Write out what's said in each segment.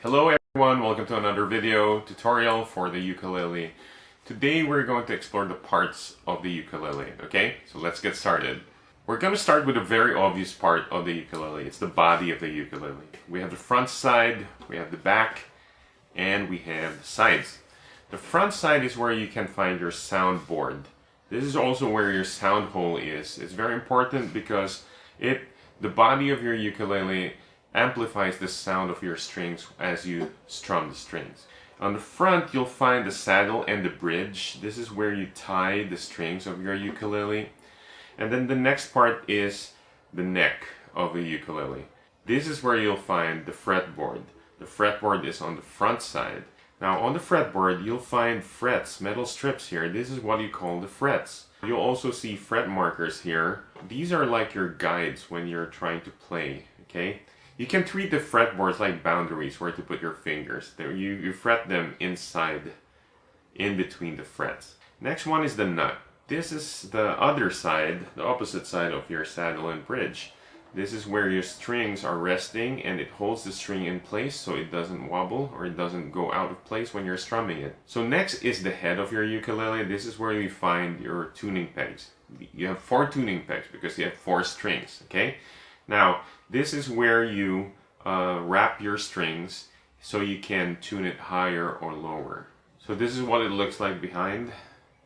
Hello everyone, welcome to another video tutorial for the ukulele. Today we're going to explore the parts of the ukulele, okay? So let's get started. We're going to start with a very obvious part of the ukulele. It's the body of the ukulele. We have the front side, we have the back, and we have the sides. The front side is where you can find your soundboard. This is also where your sound hole is. It's very important because the body of your ukulele amplifies the sound of your strings as you strum the strings. On the front you'll find the saddle and the bridge. This is where you tie the strings of your ukulele. And then the next part is the neck of a ukulele. This is where you'll find the fretboard. The fretboard is on the front side. Now on the fretboard you'll find frets, metal strips here. This is what you call the frets. You'll also see fret markers here. These are like your guides when you're trying to play, okay? You can treat the fretboards like boundaries where to put your fingers. You fret them inside, in between the frets. Next one is the nut. This is the other side, the opposite side of your saddle and bridge. This is where your strings are resting and it holds the string in place so it doesn't wobble or it doesn't go out of place when you're strumming it. So next is the head of your ukulele. This is where you find your tuning pegs. You have 4 tuning pegs because you have 4 strings, okay? Now, this is where you wrap your strings so you can tune it higher or lower. So this is what it looks like behind,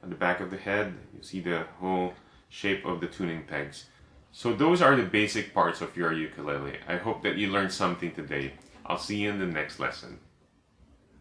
at the back of the head. You see the whole shape of the tuning pegs. So those are the basic parts of your ukulele. I hope that you learned something today. I'll see you in the next lesson.